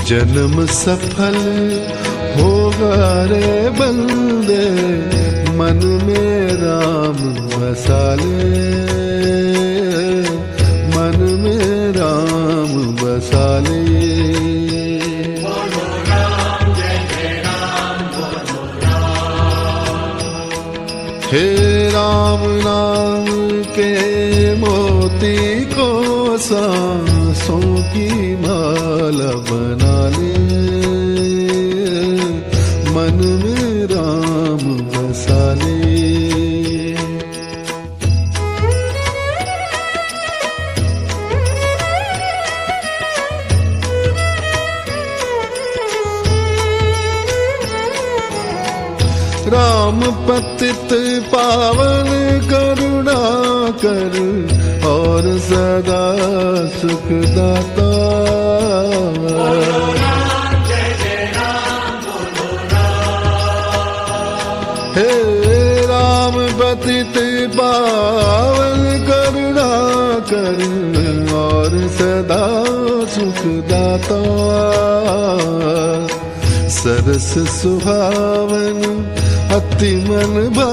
जन्म सफल होगा रे बंदे, मन में राम बसा ले, मन में राम बसा ले। बोलो राम जय जय राम, बोलो राम। हे राम नाम के मोती को सांसों की माला बना ले, मन में राम बसा ले। राम पतित पावन करुणा कर और सदा सुखदाता। बोलो राम जय जय राम, बोलो राम। हे राम पतित पावन करुणा कर और सदा सुखदाता। सरस सुहावन अति मन भा